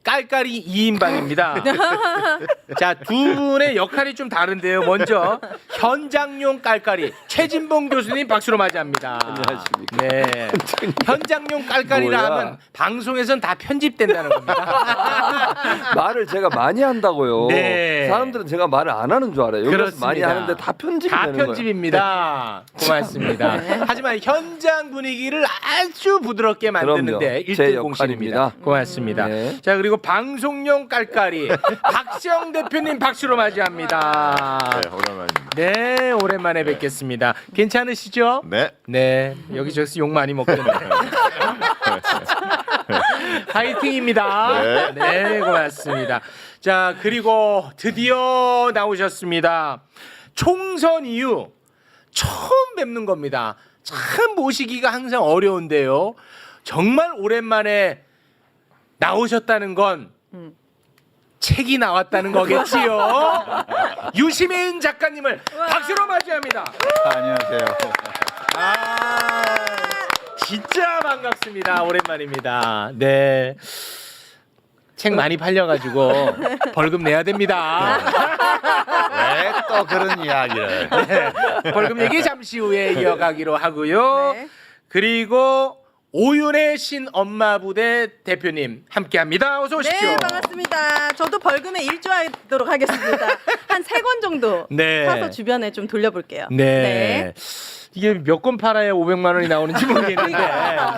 깔깔이 2인방입니다. 자, 두 분의 역할이 좀 다른데요. 먼저 현장용 깔깔이 최진봉 교수님 박수로 맞이합니다. 안녕하십니까. 네. 현장용 깔깔이라 뭐야? 하면 방송에선 다 편집된다는 겁니다. 말을 제가 많이 한다고요. 네. 사람들은 제가 말을 안 하는 줄 알아요. 여기서 그렇습니다. 많이 하는데 다 편집이 다 되는 거예요. 편집입니다. 고맙습니다. 하지만 현장 분위기를 아주 부드럽게 만드는데 그럼요. 제 1등 공신입니다. 역할입니다. 고맙습니다. 네. 자, 그리고 방송용 깔깔이 박시영 대표님 박수로 맞이합니다. 네, 오랜만입니다. 네, 오랜만에 뵙겠습니다. 괜찮으시죠? 네. 네, 여기저기서 욕 많이 먹겠네요. 파이팅입니다. 네. 네, 고맙습니다. 자, 그리고 드디어 나오셨습니다. 총선 이후 처음 뵙는 겁니다. 참 모시기가 항상 어려운데요. 정말 오랜만에 나오셨다는 건 책이 나왔다는 거겠지요. 유시민 작가님을 박수로 맞이합니다. 안녕하세요. 아, 진짜 반갑습니다. 오랜만입니다. 네. 책 많이 팔려가지고 벌금 내야 됩니다. 왜 또 그런 이야기를? 네. 벌금 얘기 잠시 후에 이어가기로 하고요. 네. 그리고 오윤혜 신엄마 부대 대표님 함께합니다. 어서 오십시오. 네, 반갑습니다. 저도 벌금에 일조하도록 하겠습니다. 한 3권 정도 네. 사서 주변에 좀 돌려볼게요. 네. 이게 몇 권 팔아야 500만 원이 나오는지 모르겠는데.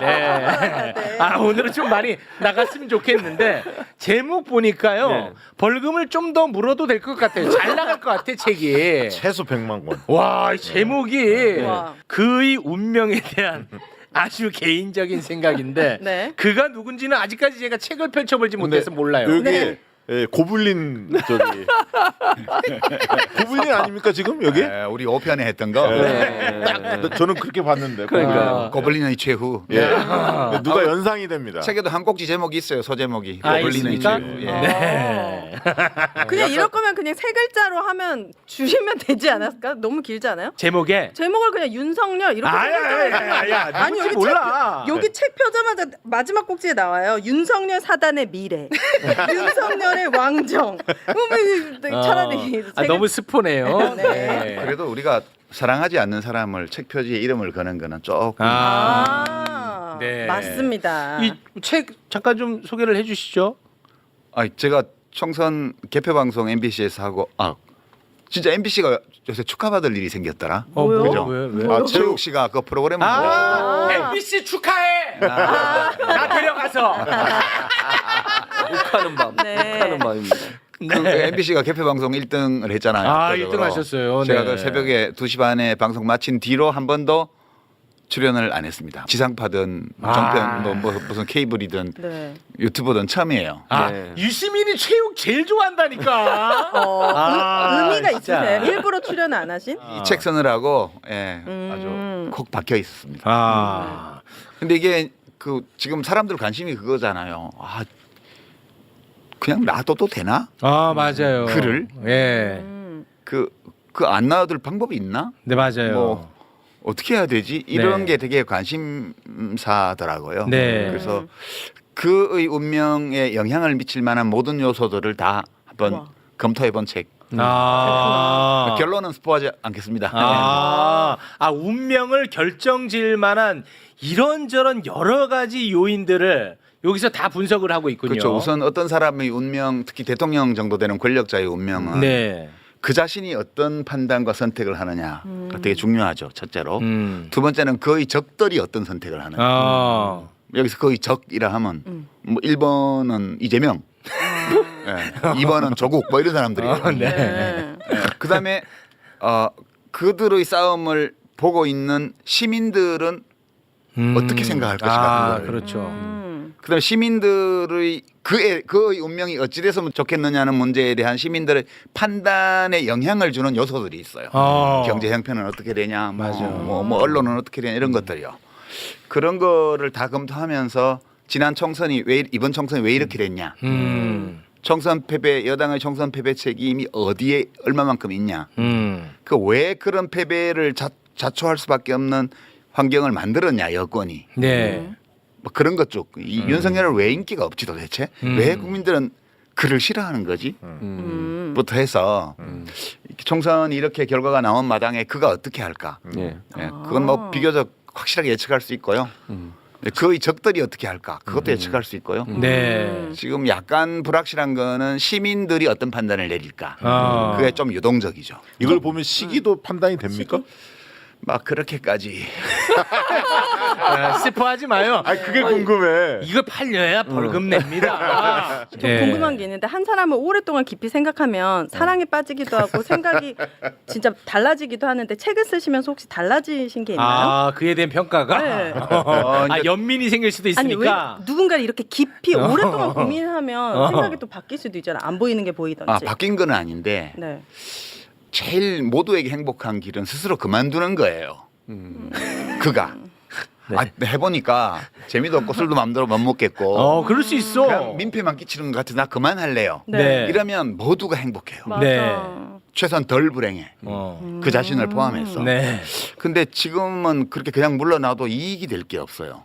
네. 네. 아, 오늘은 좀 많이 나갔으면 좋겠는데 제목 보니까요. 네. 벌금을 좀 더 물어도 될 것 같아요. 잘 나갈 것 같아, 책이. 최소 100만 권. 와, 이 제목이 와. 그의 운명에 대한 아주 개인적인 생각인데 네. 그가 누군지는 아직까지 제가 책을 펼쳐보지 못해서 몰라요. 여기 네. 예, 고블린 저기 고블린 아닙니까 지금 여기? 네, 우리 5편에 했던 거 딱 저는 그렇게 봤는데. 그러니까요. 고블린의 최후. 예. 누가 연상이 됩니다. 책에도 한 꼭지 제목이 있어요. 소제목이 아, 고블린의 있습니까? 최후. 예. 네. 그냥 이럴 거면 그냥 3글자로 하면 주시면 되지 않았을까? 너무 길지 않아요? 제목에 제목을 그냥 윤석열 이렇게 아야, 아니 누군지 여기 몰라. 여기 책 펴자마자 마지막 꼭지에 나와요. 윤석열 사단의 미래, 윤석열의 왕정. 차라리 아, 너무 스포네요. 네. 네. 그래도 우리가 사랑하지 않는 사람을 책 표지에 이름을 거는 거는 조금 아, 네. 맞습니다. 이 책 잠깐 좀 소개를 해주시죠. 제가 총선 개표 방송 MBC에서 하고 진짜 MBC가 요새 축하받을 일이 생겼더라. 뭐요? 그죠? 왜? 최욱 씨가 그 프로그램을 MBC 축하해. 나 데려가서. 욱하는 밤. 네. 욱하는 밤입니다. 그 MBC가 개표 방송 1등을 했잖아요. 아, 압도적으로. 1등 하셨어요. 제가 네. 그 새벽에 2시 반에 방송 마친 뒤로 한 번도 출연을 안 했습니다. 지상파든 정편 뭐 무슨 케이블이든 네. 유튜브든 처음이에요. 아, 네. 유시민이 체육 제일 좋아한다니까. 의미가 진짜. 있으세요? 일부러 출연 안 하신? 이 책 쓰느라고 아주 콕 박혀 있었습니다. 아, 근데 이게 그 지금 사람들 관심이 그거잖아요. 그냥 놔둬도 되나? 아 맞아요. 글을? 예, 그 안 놔둘 방법이 있나? 네 맞아요. 뭐 어떻게 해야 되지? 이런 네. 게 되게 관심사더라고요. 네. 그래서 그의 운명에 영향을 미칠 만한 모든 요소들을 다 한번 우와. 검토해본 책. 아, 결론은 스포하지 않겠습니다. 운명을 결정질 만한 이런저런 여러 가지 요인들을 여기서 다 분석을 하고 있군요. 그렇죠. 우선 어떤 사람의 운명, 특히 대통령 정도 되는 권력자의 운명은 네. 그 자신이 어떤 판단과 선택을 하느냐가 되게 중요하죠. 첫째로. 음. 두 번째는 그의 적들이 어떤 선택을 하느냐. 아, 여기서 그의 적이라 하면 뭐 1번은 이재명, 2번은 조국 뭐 이런 사람들이에요. 네. 그다음에 그들의 싸움을 보고 있는 시민들은 어떻게 생각할 것인가. 그거를. 그렇죠. 그다음에 시민들의 그의 운명이 어찌 됐으면 좋겠느냐는 문제에 대한 시민들의 판단에 영향을 주는 요소들이 있어요. 경제 형편은 어떻게 되냐, 맞아. 뭐 언론은 어떻게 되냐 이런 것들이요. 그런 거를 다 검토하면서 지난 총선이 이번 총선이 왜 이렇게 됐냐. 총선 패배, 여당의 총선 패배 책임이 어디에 얼마만큼 있냐. 그 왜 그런 패배를 자초할 수밖에 없는 환경을 만들었냐 여건이. 네. 뭐 그런 것 쪽. 이 윤석열은 왜 인기가 없지 도대체? 왜 국민들은 그를 싫어하는 거지? 부터 해서 총선이 이렇게 결과가 나온 마당에 그가 어떻게 할까? 예. 예, 그건 뭐 비교적 확실하게 예측할 수 있고요. 그의 적들이 어떻게 할까? 그것도 예측할 수 있고요. 네. 지금 약간 불확실한 거는 시민들이 어떤 판단을 내릴까? 아. 그게 좀 유동적이죠. 이걸 보면 시기도 판단이 됩니까? 막 그렇게까지. 스포하지 마요. 아 그게 궁금해. 이거 팔려야 벌금 냅니다. 좀 궁금한 게 있는데 한 사람을 오랫동안 깊이 생각하면 사랑에 빠지기도 하고 생각이 진짜 달라지기도 하는데 책을 쓰시면서 혹시 달라지신 게 있나요? 아, 그에 대한 평가가? 네. 아, 연민이 생길 수도 아니 왜 있으니까. 누군가를 이렇게 깊이 오랫동안 고민하면 생각이 또 바뀔 수도 있잖아. 안 보이는 게 보이던지. 아 바뀐 건 아닌데 네. 제일 모두에게 행복한 길은 스스로 그만두는 거예요. 그가. 아, 해보니까 재미도 없고 술도 마음대로 못 먹겠고 그럴 수 있어. 그냥 민폐만 끼치는 것 같아. 나 그만할래요. 네. 이러면 모두가 행복해요. 맞아. 네. 최소한 덜 불행해. 그 자신을 포함해서. 네. 근데 지금은 그렇게 그냥 물러나도 이익이 될 게 없어요.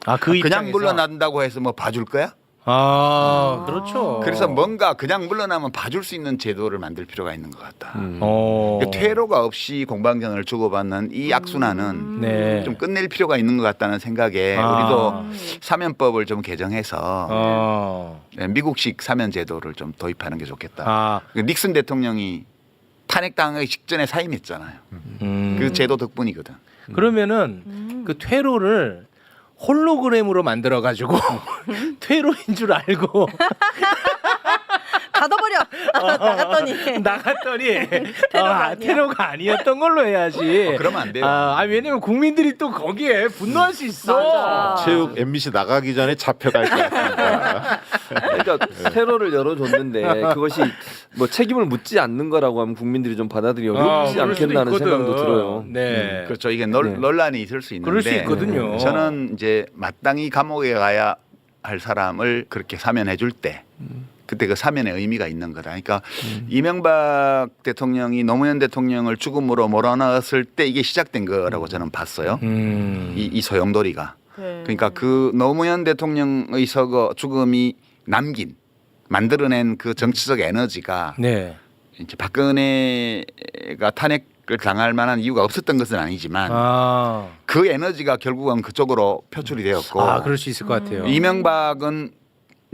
아, 그 그냥 입장에서. 물러난다고 해서 뭐 봐줄 거야? 아, 그렇죠. 그래서 뭔가 그냥 물러나면 봐줄 수 있는 제도를 만들 필요가 있는 것 같다. 어. 퇴로가 없이 공방전을 주고받는 이 악순환은 네. 좀 끝낼 필요가 있는 것 같다는 생각에 아. 우리도 사면법을 좀 개정해서 어. 미국식 사면 제도를 좀 도입하는 게 좋겠다. 아. 닉슨 대통령이 탄핵당하기 직전에 사임했잖아요. 그 제도 덕분이거든. 그러면은 그 퇴로를 홀로그램으로 만들어 가지고 퇴로인 줄 알고 가둬버려. 나갔더니. 나갔더니 퇴로가 아니야. 퇴로가 아니었던 걸로 해야지. 그러면 안 돼요. 왜냐면 국민들이 또 거기에 분노할 수 있어. 맞아. 체육 MBC 나가기 전에 잡혀갈 것 같습니다. 그러니까 테러를 열어줬는데 그것이 뭐 책임을 묻지 않는 거라고 하면 국민들이 좀 받아들이 어렵지 그럴 수도 않겠나는 있거든. 생각도 들어요. 네. 그렇죠. 이게 네. 논란이 있을 수 있는데 그럴 수 있거든요. 저는 이제 마땅히 감옥에 가야 할 사람을 그렇게 사면해 줄 때 그때 그 사면의 의미가 있는 거다. 그러니까 이명박 대통령이 노무현 대통령을 죽음으로 몰아넣었을 때 이게 시작된 거라고 저는 봤어요. 이 소용돌이가. 네. 그러니까 그 노무현 대통령의 서거 죽음이 만들어낸 그 정치적 에너지가 네. 이제 박근혜가 탄핵을 당할 만한 이유가 없었던 것은 아니지만 그 에너지가 결국은 그쪽으로 표출이 되었고 그럴 수 있을 것 같아요. 이명박은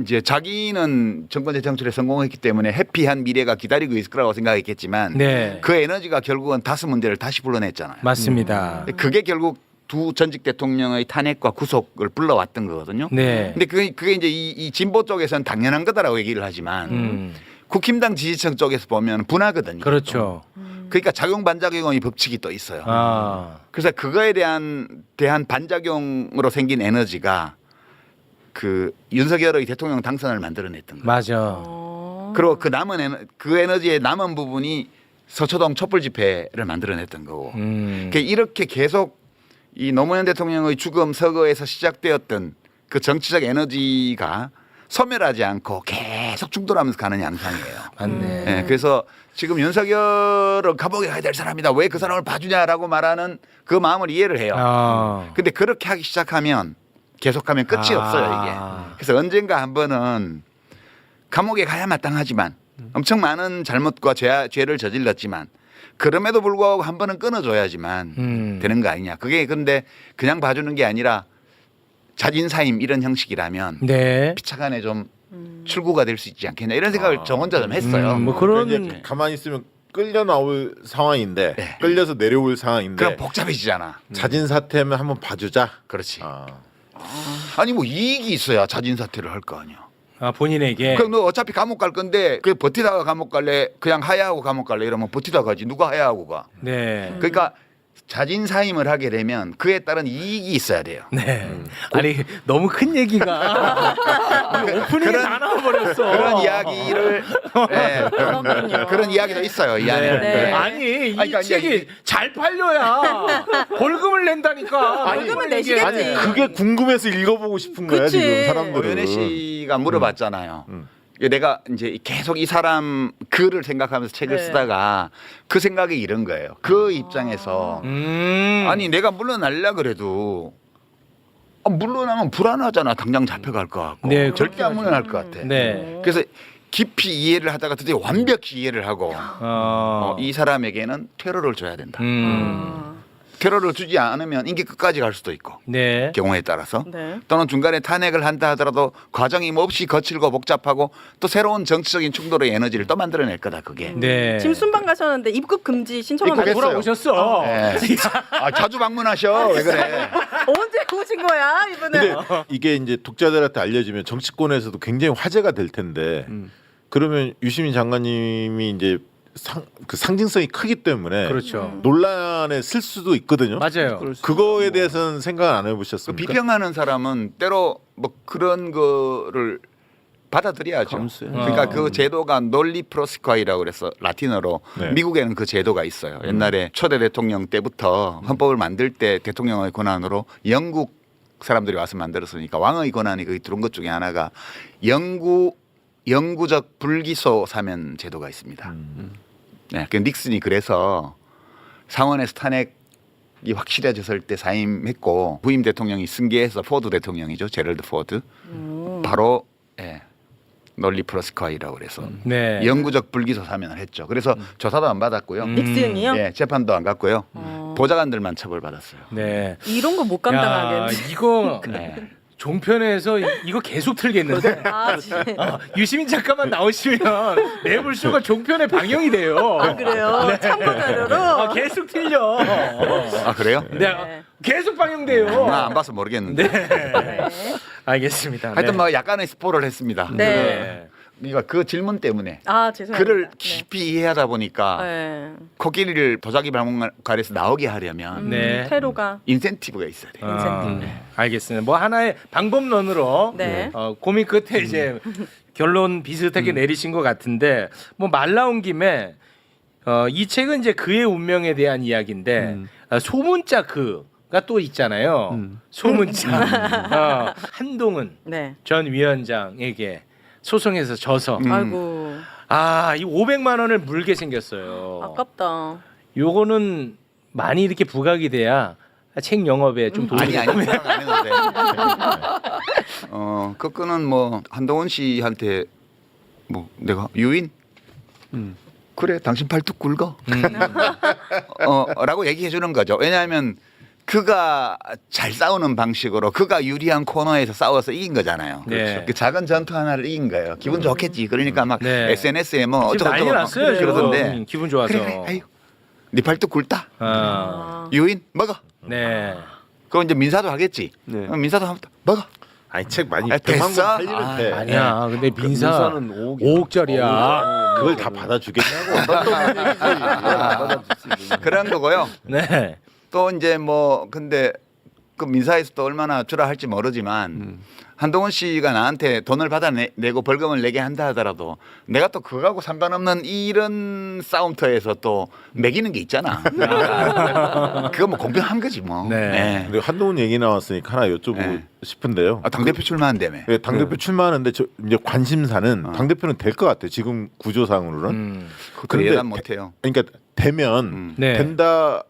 이제 자기는 정권제 정출에 성공했기 때문에 해피한 미래가 기다리고 있을 거라고 생각했겠지만 네. 그 에너지가 결국은 다스 문제를 다시 불러냈잖아요. 맞습니다. 그게 결국 두 전직 대통령의 탄핵과 구속을 불러왔던 거거든요. 네. 근데 그게 이제 이 진보 쪽에서는 당연한 거다라고 얘기를 하지만 국힘당 지지층 쪽에서 보면 분하거든요. 그렇죠. 그러니까 작용 반작용의 법칙이 또 있어요. 그래서 그거에 대한 반작용으로 생긴 에너지가 그 윤석열의 대통령 당선을 만들어냈던 거예요. 맞아. 그리고 그 에너지의 남은 부분이 서초동 촛불 집회를 만들어냈던 거고. 그러니까 이렇게 계속 이 노무현 대통령의 죽음 서거에서 시작되었던 그 정치적 에너지가 소멸하지 않고 계속 충돌하면서 가는 양상이에요. 맞네. 네, 그래서 지금 윤석열은 감옥에 가야 될 사람이다. 왜 그 사람을 봐주냐라고 말하는 그 마음을 이해를 해요. 근데 그렇게 하기 시작하면 계속하면 끝이 없어요 이게. 그래서 언젠가 한 번은 감옥에 가야 마땅하지만 엄청 많은 잘못과 죄를 저질렀지만 그럼에도 불구하고 한 번은 끊어줘야지만 되는 거 아니냐. 그게 근데 그냥 봐주는 게 아니라 자진사임 이런 형식이라면 네. 피차간에 좀 출구가 될 수 있지 않겠냐 이런 생각을 저 혼자 좀 했어요. 뭐 그러니까 그런 이제 가만히 있으면 끌려 나올 상황인데 네. 끌려서 내려올 상황인데 그럼 복잡해지잖아. 자진 사퇴하면 한번 봐주자. 그렇지. 아. 아니 뭐 이익이 있어야 자진 사퇴를 할 거 아니야. 본인에게. 그럼 너 어차피 감옥 갈 건데 그 버티다가 감옥 갈래? 그냥 하야하고 감옥 갈래? 이러면 버티다 가지. 누가 하야하고 가? 네. 그러니까 자진 사임을 하게 되면 그에 따른 이익이 있어야 돼요. 네. 아니 너무 큰 얘기가 오프닝에 다 나와버렸어. 그런 이야기를 네, 그렇군요. 그런 이야기도 있어요. 이 안에. 네. 아니 이 그러니까 책이 잘 팔려야 벌금을 낸다니까. 벌금은 내시겠지. 아니 그게 궁금해서 읽어보고 싶은 거야 그치. 지금 사람들은. 오연혜 씨가 물어봤잖아요. 내가 이제 계속 이 사람 글을 생각하면서 책을 네. 쓰다가 그 생각이 이런 거예요. 그 입장에서 아니 내가 물러날라 그래도 물러나면 불안하잖아. 당장 잡혀갈 것 같고. 네, 절대 안 물러날 것 같아. 네. 그래서 깊이 이해를 하다가 드디어 완벽히 이해를 하고 이 사람에게는 테러를 줘야 된다. 테러를 주지 않으면 임기 끝까지 갈 수도 있고 네. 경우에 따라서 네. 또는 중간에 탄핵을 한다 하더라도 과정이 몹시 거칠고 복잡하고 또 새로운 정치적인 충돌의 에너지를 또 만들어낼 거다 그게. 네. 지금 순방 가셨는데 입국 금지 신청하면 입국했어요. 돌아오셨어. 네. 자주 방문하셔. 왜 그래? 언제 오신 거야 이번에? 근데 이게 이제 독자들한테 알려지면 정치권에서도 굉장히 화제가 될 텐데 그러면 유시민 장관님이 이제 그 상징성이 크기 때문에 그렇죠. 논란에 쓸 수도 있거든요. 맞아요. 그거에 대해서는 생각 안 그 해보셨습니까? 비평하는 사람은 때로 뭐 그런 거를 받아들여야죠. 감수해요. 그러니까 그 제도가 논리 프로스콰이라고 그래서 라틴어로 네. 미국에는 그 제도가 있어요. 옛날에 초대 대통령 때부터 헌법을 만들 때 대통령의 권한으로 영국 사람들이 와서 만들었으니까 왕의 권한이 거기 들어온 것 중에 하나가 영구적 불기소 사면 제도가 있습니다. 네, 그 닉슨이 그래서 상원에서 탄핵이 확실해졌을 때 사임했고 부임 대통령이 승계해서 포드 대통령이죠. 제럴드 포드. 바로 논리 프로스콰이라고 그래서 네. 영구적 불기소 사면을 했죠. 그래서 조사도 안 받았고요. 닉슨이요? 예, 재판도 안 갔고요. 보좌관들만 처벌받았어요. 네. 이런 거 못 야, 감당하겠네. 이거 네. 종편에서 이거 계속 틀겠는데. 아, 진짜. 유시민 작가만 나오시면 매불쇼가 종편에 방영이 돼요. 아, 그래요? 참고 자료로. 계속 틀려. 아 그래요? 네. 계속 방영돼요. 나 안 봐서 모르겠는데. 네. 알겠습니다. 하여튼 네. 뭐 약간의 스포를 했습니다. 네. 그러니까 그 질문 때문에 아 죄송합니다. 글을 깊이 이해하다 보니까 네. 코끼리를 도자기 발목갈에서 나오게 하려면 네. 테러가. 인센티브가 있어야 돼요. 알겠습니다. 뭐 하나의 방법론으로 네. 고민 끝에 이제 결론 비슷하게 내리신 것 같은데 뭐 말 나온 김에 이 책은 이제 그의 운명에 대한 이야기인데 소문자 그가 또 있잖아요. 소문자 한동훈 네. 전 위원장에게 소송에서 져서 아이고 이 500만 원을 물게 생겼어요. 아깝다. 요거는 많이 이렇게 부각이 돼야 책 영업에 좀 도움이 아니 생각 안 해도 돼. 그 건은 뭐 한동훈 씨한테 뭐 내가 유인 그래 당신 팔뚝 굵어 라고 얘기해 주는 거죠. 왜냐하면 그가 잘 싸우는 방식으로 그가 유리한 코너에서 싸워서 이긴 거잖아요. 네. 그 작은 전투 하나를 이긴 거예요. 기분 좋겠지. 그러니까 막 네. SNS에 뭐 지금 난리 어쩌고 났어요. 지금. 그러던데 기분 좋아서. 그래 아유 네 팔뚝 굵다. 유인 먹어. 네. 그럼 이제 민사도 하겠지. 네. 민사도 하면 먹어. 아니 책 많이 아, 100만 권 됐어? 팔리면 돼. 아니야. 근데 민사 민사는 5억짜리야. 그걸 다 받아주겠냐고. 그런 거고요. 네. 또 이제 뭐 근데 그 민사에서 또 얼마나 주라 할지 모르지만 한동훈 씨가 나한테 돈을 받아내고 벌금을 내게 한다 하더라도 내가 또 그거하고 상관없는 이런 싸움터에서 또 매기는 게 있잖아. 그거 뭐 공평한 거지 뭐. 네. 근데 한동훈 얘기 나왔으니까 하나 여쭤보고 네. 싶은데요. 아, 당대표 출마한다며. 네, 당대표 출마하는데 이제 관심사는 당대표는 될 것 같아요. 지금 구조상으로는. 그거 예단 못해요. 그러니까 되면 네. 된다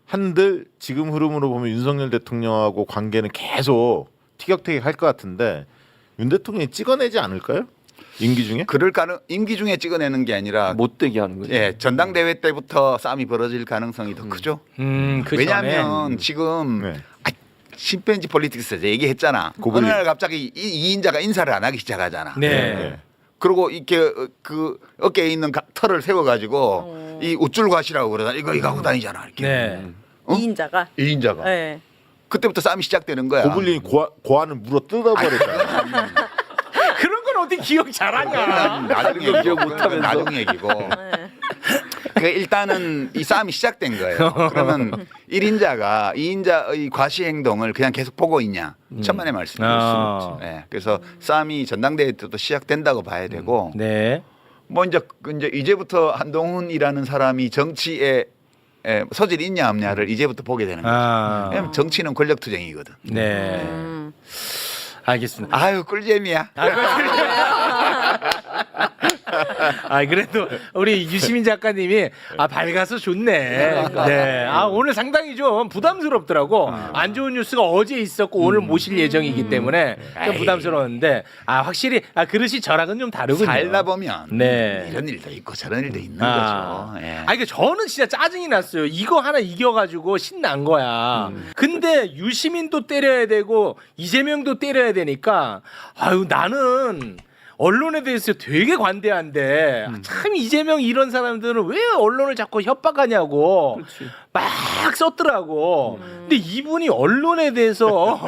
한들 지금 흐름으로 보면 윤석열 대통령하고 관계는 계속 티격태격 할 것 같은데 윤 대통령이 찍어내지 않을까요? 임기 중에? 그럴 가능 임기 중에 찍어내는 게 아니라 못되게 하는 거죠. 예 전당대회 때부터 싸움이 벌어질 가능성이 더 크죠. 그 왜냐하면 지금 네. 심팬지 폴리틱스에서 얘기했잖아. 어느 날 갑자기 이인자가 인사를 안 하기 시작하잖아. 네. 그리고 이렇게 그 어깨에 있는 털을 세워가지고 이 우쭐과시라고 그러다 이거 하고 다니잖아. 이렇게. 네. 이인자가. 이인자가. 네. 그때부터 싸움이 시작되는 거야. 고블린이 고안을 물어 뜯어버렸잖아요. 그런 건 어디 기억 잘하냐? 나중에 기억 못하면서. 나중 얘기고. 네. 그 일단은 이 싸움이 시작된 거예요. 그러면 1인자가 2인자의 과시 행동을 그냥 계속 보고 있냐? 천만의 말씀이었습니다. 네, 그래서 싸움이 전당대회 때도 시작된다고 봐야 되고 네. 뭐 이제부터 한동훈이라는 사람이 정치에 소질이 있냐 없냐를 이제부터 보게 되는 거죠. 왜냐하면 정치는 권력 투쟁이거든. 네. 알겠습니다. 아유 꿀잼이야. 아 그래도 우리 유시민 작가님이 밝아서 좋네. 네. 오늘 상당히 좀 부담스럽더라고. 안 좋은 뉴스가 어제 있었고 오늘 모실 예정이기 때문에 좀 부담스러웠는데 확실히 그릇이 저랑은 좀 다르군요. 살다 보면 네. 이런 일도 있고 저런 일도 있는 거죠. 예. 그러니까 저는 진짜 짜증이 났어요. 이거 하나 이겨가지고 신난 거야. 근데 유시민도 때려야 되고 이재명도 때려야 되니까 나는 언론에 대해서 되게 관대한데 참 이재명 이런 사람들은 왜 언론을 자꾸 협박하냐고 막 썼더라고. 근데 이분이 언론에 대해서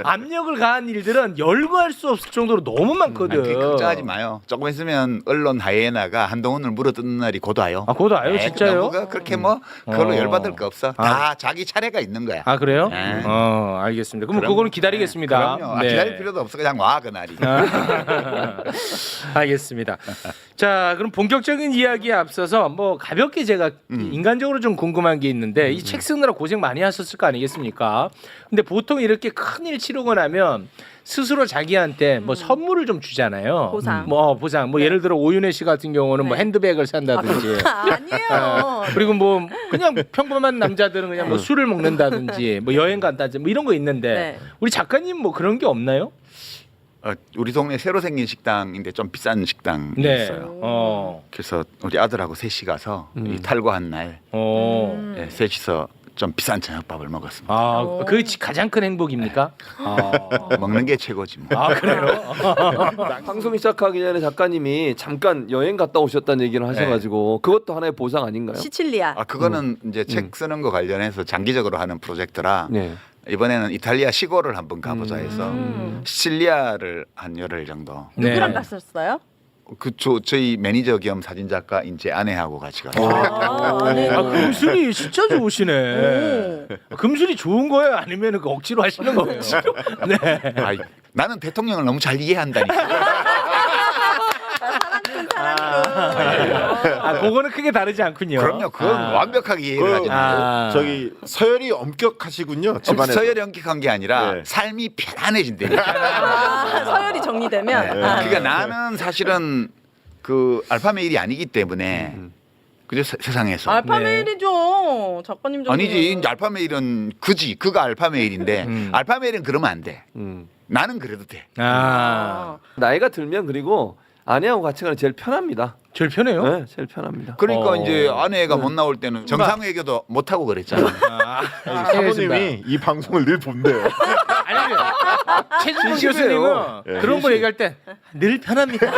압력을 가한 일들은 열거할 수 없을 정도로 너무 많거든. 그렇게 걱정하지 마요. 조금 있으면 언론 하이에나가 한동훈을 물어뜯는 날이 곧 와요. 곧 와요, 진짜요? 그렇게 그걸로 열받을 거 없어. 다 자기 차례가 있는 거야. 그래요? 네. 알겠습니다. 그럼 그거는 기다리겠습니다. 그럼요. 네. 기다릴 필요도 없어. 그냥 와 그날이. 알겠습니다. 자, 그럼 본격적인 이야기에 앞서서 뭐 가볍게 제가 인간적으로 좀 궁금한 게 있는데 이 책 쓰느라 고생 많이 하셨을 거 아니겠습니까? 근데 보통 이렇게 큰일 치르고 나면 스스로 자기한테 뭐 선물을 좀 주잖아요. 보상. 보상. 뭐 예를 들어 오윤혜 씨 같은 경우는 뭐 네. 핸드백을 산다든지. 아니에요. 그리고 뭐 그냥 평범한 남자들은 그냥 뭐 술을 먹는다든지 뭐 여행 간다든지 뭐 이런 거 있는데 네. 우리 작가님 뭐 그런 게 없나요? 우리 동네 새로 생긴 식당인데 좀 비싼 식당이 네. 있어요. 그래서 우리 아들하고 셋이 가서 이 탈거한 날 셋이서 좀 비싼 저녁밥을 먹었습니다. 그게 가장 큰 행복입니까? 먹는 게 최고지 뭐. 그래요? 방송 시작하기 전에 작가님이 잠깐 여행 갔다 오셨다는 얘기를 하셔가지고 그것도 하나의 보상 아닌가요? 시칠리아. 그거는 이제 책 쓰는 거 관련해서 장기적으로 하는 프로젝트라 네. 이번에는 이탈리아 시골을 한번 가보자 해서 시칠리아를 한 열흘 정도. 누구랑 갔었어요? 저희 매니저 겸 사진 작가 이제 아내하고 같이 갔어요. 금술이 진짜 좋으시네. 금술이 좋은 거예요? 아니면 그 억지로 하시는 거예요? 네. 나는 대통령을 너무 잘 이해한다니까. 그거는 크게 다르지 않군요. 그럼요. 그건 완벽하게 이해를 하죠. 저기 서열이 엄격하시군요. 집안에서. 서열이 엄격한 게 아니라 네. 삶이 편안해진다니까. 서열이 정리되면. 그러니까 나는 사실은 그 알파메일이 아니기 때문에 그죠 세상에서. 알파메일이죠. 작가님 정도. 아니지. 이제 알파메일은 그가 알파메일인데 알파메일은 그러면 안 돼. 나는 그래도 돼. 나이가 들면 그리고 아내하고 같이 가는 게 제일 편합니다. 제일 편해요? 네, 제일 편합니다. 그러니까 이제 아내가 못 나올 때는 정상회견도 못 하고 그랬잖아. 사모님이 이 방송을 늘 본대요. 아니, 최진봉 교수님은 그런 거 얘기할 때 늘 편합니다.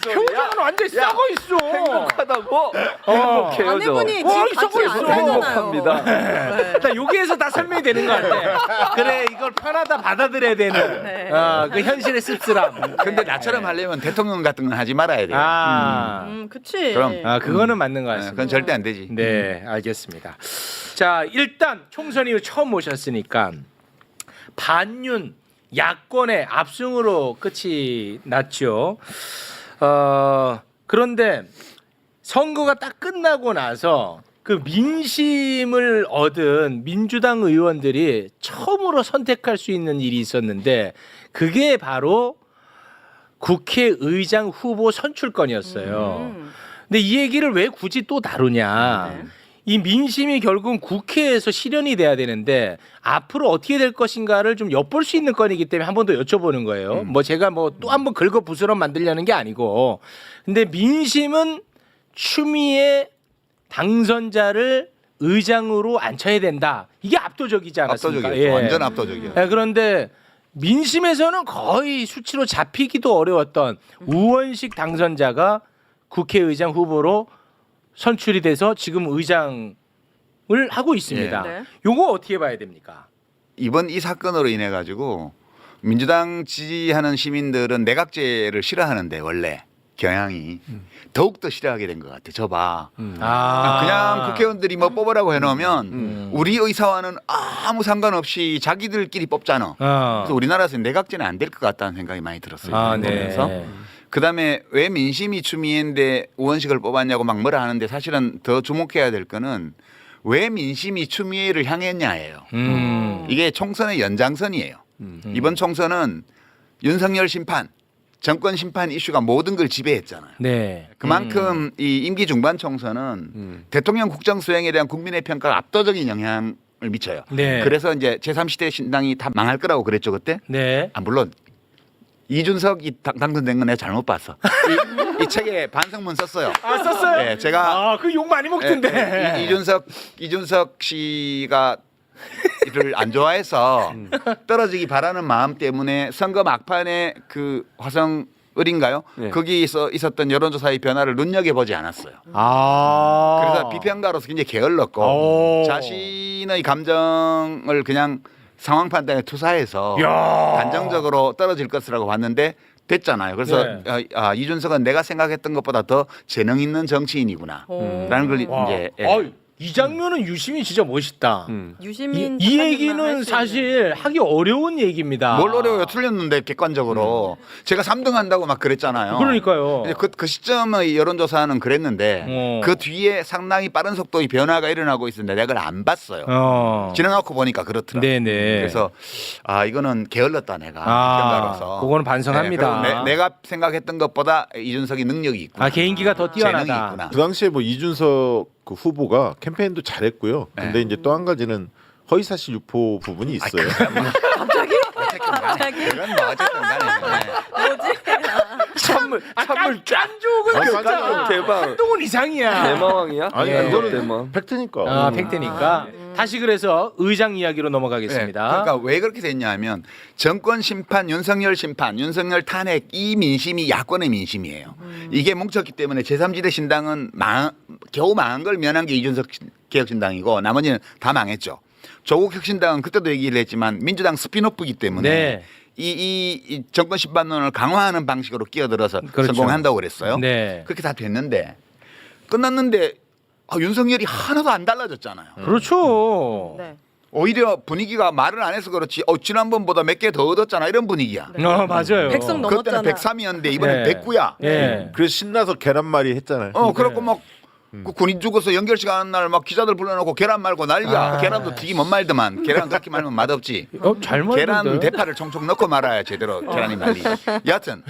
표정은 완전히 싸고 있어. 행복하다고 행복해요. 아내분이 저. 지금 같이 안 살잖아요. 행복합니다. 나 여기에서 다 설명이 되는 것 같아. 그래 이걸 편하다 받아들여야 되는 네. 그 현실의 씁쓸함. 근데 나처럼 하려면 대통령 같은 건 하지 말아야 돼. 그치. 그럼. 그거는 맞는 것 같습니다. 그건 절대 안 되지. 네, 알겠습니다. 자, 일단 총선 이후 처음 모셨으니까 반윤 야권의 압승으로 끝이 났죠. 그런데 선거가 딱 끝나고 나서 그 민심을 얻은 민주당 의원들이 처음으로 선택할 수 있는 일이 있었는데 그게 바로 국회의장 후보 선출건이었어요. 근데 이 얘기를 왜 굳이 또 다루냐? 이 민심이 결국은 국회에서 실현이 돼야 되는데 앞으로 어떻게 될 것인가를 좀 엿볼 수 있는 건이기 때문에 한 번 더 여쭤보는 거예요. 뭐 제가 뭐 또 한 번 긁어 부스럼 만들려는 게 아니고, 근데 민심은 추미애 당선자를 의장으로 앉혀야 된다. 이게 압도적이지 않았습니까? 압도적이었죠. 완전 압도적이야. 그런데 민심에서는 거의 수치로 잡히기도 어려웠던 우원식 당선자가 국회의장 후보로 선출이 돼서 지금 의장을 하고 있습니다. 네. 요거 어떻게 봐야 됩니까? 이번 이 사건으로 인해 가지고 민주당 지지하는 시민들은 내각제를 싫어하는데 원래 경향이 더욱 더 싫어하게 된 것 같아. 저 봐. 그냥 국회의원들이 뭐 뽑으라고 해놓으면 우리 의사와는 아무 상관없이 자기들끼리 뽑잖아. 그래서 우리나라에서 내각제는 안 될 것 같다는 생각이 많이 들었어요. 보면서. 그다음에 왜 민심이 추미애인데 우원식을 뽑았냐고 막 뭐라 하는데 사실은 더 주목해야 될 거는 왜 민심이 추미애를 향했냐예요. 이게 총선의 연장선이에요. 이번 총선은 윤석열 심판, 정권 심판 이슈가 모든 걸 지배했잖아요. 네. 그만큼 이 임기 중반 총선은 대통령 국정 수행에 대한 국민의 평가가 압도적인 영향을 미쳐요. 네. 그래서 이제 제3시대 신당이 다 망할 거라고 그랬죠 그때. 네. 아 물론 이준석이 당선된 건 내가 잘못 봤어. 이 책에 반성문 썼어요. 아 썼어요? 네, 제가 그 욕 많이 먹던데. 이준석 씨가 이를 안 좋아해서 떨어지기 바라는 마음 때문에 선거 막판에 그 화성 을인가요? 네. 거기서 있었던 여론조사의 변화를 눈여겨보지 않았어요. 아. 그래서 비평가로서 굉장히 게을렀고 오. 자신의 감정을 그냥 상황 판단에 투사해서 야. 단정적으로 떨어질 것이라고 봤는데 됐잖아요. 그래서 네. 이준석은 내가 생각했던 것보다 더 재능 있는 정치인이구나. 라는 걸 와. 이제 이 장면은 유심히 진짜 멋있다. 유시민 이 작가님만 할수 얘기는 있는. 사실 하기 어려운 얘기입니다. 뭘 어려워요. 틀렸는데 객관적으로 제가 3등 한다고 막 그랬잖아요. 그러니까요. 근데 그 시점의 여론조사는 그랬는데 그 뒤에 상당히 빠른 속도의 변화가 일어나고 있었는데 내가 그걸 안 봤어요. 지나놓고 보니까 그렇더라고요. 네네. 그래서 이거는 게을렀다 내가 평가로서. 그거는 반성합니다. 네, 그리고 내가 생각했던 것보다 이준석이 능력이 있구나. 개인기가 더 재능이 뛰어나다. 있구나. 그 당시에 뭐 이준석 그 후보가 캠페인도 잘했고요. 근데 이제 또 한 가지는 허위사실 유포 부분이 있어요. 갑자기 그건 뭐 어쨌든 간에. 뭐지? 찬물 깐족은 깐족은 대박. 한동훈 이상이야. 대마왕이야? 아니 예. 이거는 대마. 팩트니까. 팩트니까. 다시 그래서 의장 이야기로 넘어가겠습니다. 네, 그러니까 왜 그렇게 됐냐면 정권 심판, 윤석열 탄핵 이 민심이 야권의 민심이에요. 이게 뭉쳤기 때문에 제3지대 신당은 겨우 망한 걸 면한 게 이준석 개혁신당이고 나머지는 다 망했죠. 조국 혁신당은 그때도 얘기를 했지만 민주당 스피노프이기 때문에 네. 이 정권 심판론을 강화하는 방식으로 끼어들어서 그렇죠. 성공한다고 그랬어요. 네. 그렇게 다 됐는데 끝났는데 윤석열이 하나도 안 달라졌잖아요. 그렇죠. 네. 오히려 분위기가 말을 안 해서 그렇지 지난번보다 몇 개 더 얻었잖아 이런 분위기야. 맞아요. 백성 그때는 넘었잖아. 103이었는데 이번엔 네. 109야. 예. 그래서 신나서 계란말이 했잖아요. 그렇고 막 그 군인 죽어서 연결 시간 날 막 기자들 불러놓고 계란 말고 난리야. 계란도 되게 못 말더만. 계란 그렇게 말면 맛없지. 잘 계란 말던데. 대파를 총총 넣고 말아야 제대로 계란이 말리지. 여하튼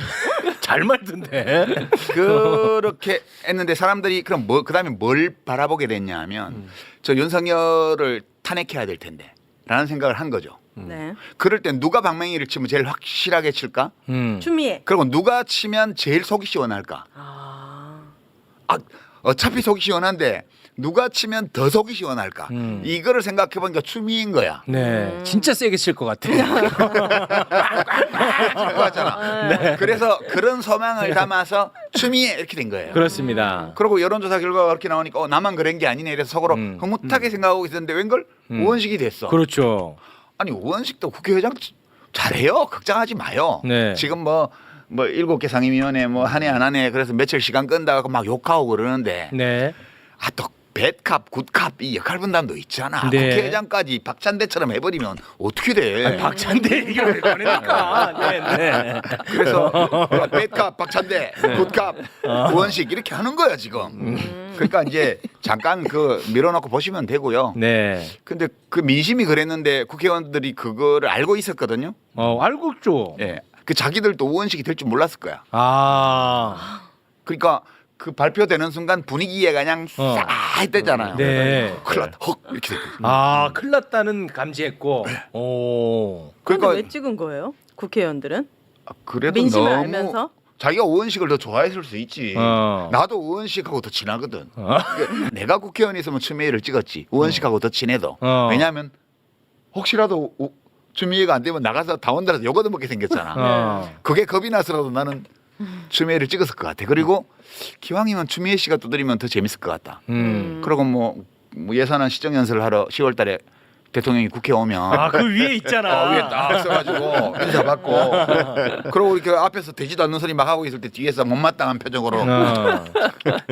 잘 말던데. 그렇게 했는데 사람들이 그럼 그다음에 뭘 바라보게 됐냐면 저 윤석열을 탄핵해야 될 텐데 라는 생각을 한 거죠. 네. 그럴 땐 누가 방망이를 치면 제일 확실하게 칠까? 추미애. 그리고 누가 치면 제일 속이 시원할까? 어차피 속이 시원한데 누가 치면 더 속이 시원할까? 이거를 생각해 보니까 추미인 거야. 네. 진짜 세게 칠 것 같아. 맞잖아. 그래서 그런 소망을 담아서 추미애 이렇게 된 거예요. 그렇습니다. 그리고 여론조사 결과가 그렇게 나오니까 나만 그런 게 아니네 이래서 속으로 흐뭇하게 생각하고 있었는데 웬걸 우원식이 됐어. 그렇죠. 아니 우원식도 국회의장 잘해요. 걱정하지 마요. 네. 지금 뭐 7개 상임위원회 한 해 안 하네. 그래서 며칠 시간 끈다고 막 욕하고 그러는데 네. 또 배캅, 굿캅 이 역할 분담도 있잖아. 네. 국회의장까지 박찬대처럼 해버리면 어떻게 돼? 박찬대 얘기를 왜 꺼내니까. 네. 그래서 배캅, 박찬대, 굿캅, 우원식 이렇게 하는 거야 지금. 그러니까 이제 잠깐 밀어놓고 보시면 되고요. 네. 근데 그 민심이 그랬는데 국회의원들이 그거를 알고 있었거든요. 알고 있죠. 예. 그 자기들도 우원식이 될 줄 몰랐을 거야. 그러니까 그 발표되는 순간 분위기에 그냥 싸했대잖아요. 네. 큰일 났다. 헉 이렇게 됐거든요. 큰일 났다는 감지했고. 오. 그런데 그러니까 왜 찍은 거예요? 국회의원들은 그래도 민심을 너무 알면서 자기가 우원식을 더 좋아했을 수 있지. 나도 우원식하고 더 친하거든. 내가 국회의원이었으면 추미애를 찍었지. 우원식하고 더 친해도. 왜냐하면 혹시라도 추미애가 안 되면 나가서 당원들한테 욕 얻어먹게 생겼잖아. 그게 겁이 나서라도 나는 추미애를 찍었을 것 같아. 그리고 기왕이면 추미애 씨가 두드리면 더 재밌을 것 같다. 그리고 뭐 예산안 시정연설을 하러 10월 달에 대통령이 국회 오면 그 위에 있잖아. 위에 딱 써가지고 인사 받고 그리고 이렇게 앞에서 되지도 않는 소리 막 하고 있을 때 뒤에서 못마땅한 표정으로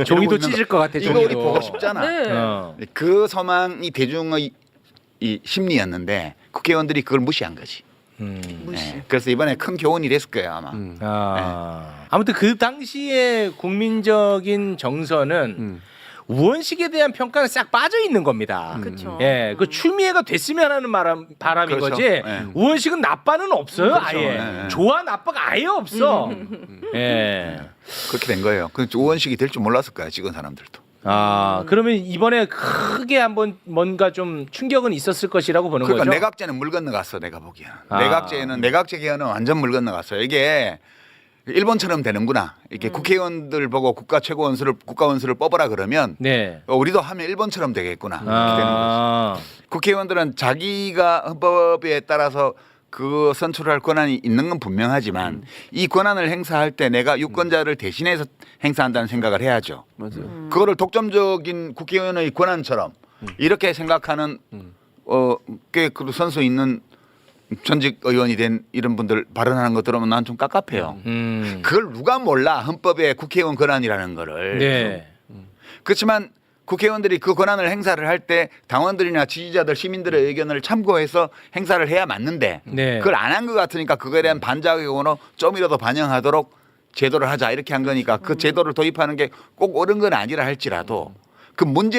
종이도 찢을 것 같아. 이거 종이도. 우리 보고 싶잖아. 네. 그 소망이 대중의 이 심리였는데 국회의원들이 그걸 무시한 거지. 네. 그래서 이번에 큰 교훈이 됐을 거예요 아마. 아무튼 그 당시의 국민적인 정서는 우원식에 대한 평가는 싹 빠져 있는 겁니다. 그렇죠. 예, 그 추미애가 됐으면 하는 바람인 그렇죠. 거지. 예. 우원식은 나빠는 없어요, 그렇죠. 아예. 예. 좋아 나빠가 아예 없어. 예. 그렇게 된 거예요. 그 우원식이 될 줄 몰랐을 거야 찍은 사람들도. 아, 그러면 이번에 크게 한번 뭔가 좀 충격은 있었을 것이라고 보는 그러니까 거죠. 내각제는 물 건너갔어 내가 보기에는. 아. 내각제 개헌은 완전 물 건너갔어요. 이게 일본처럼 되는구나. 이렇게 국회의원들 보고 국가원수를 뽑아라 그러면 네. 우리도 하면 일본처럼 되겠구나. 이렇게 되는 거죠. 아, 국회의원들은 자기가 헌법에 따라서 그 선출할 권한이 있는 건 분명하지만 이 권한을 행사할 때 내가 유권자를 대신해서 행사한다는 생각을 해야죠. 맞아요. 그거를 독점적인 국회의원의 권한처럼 이렇게 생각하는 꽤 그 선수 있는 전직 의원이 된 이런 분들 발언하는 거 들으면 난 좀 깝깝해요. 그걸 누가 몰라 헌법에 국회의원 권한이라는 거를. 네. 그렇지만 국회의원들이 그 권한을 행사를 할 때 당원들이나 지지자들 시민들의 의견을 참고해서 행사를 해야 맞는데 네. 그걸 안 한 것 같으니까 그거에 대한 반작용으로 좀이라도 반영하도록 제도를 하자 이렇게 한 거니까 그 제도를 도입하는 게 꼭 옳은 건 아니라 할지라도 그 문제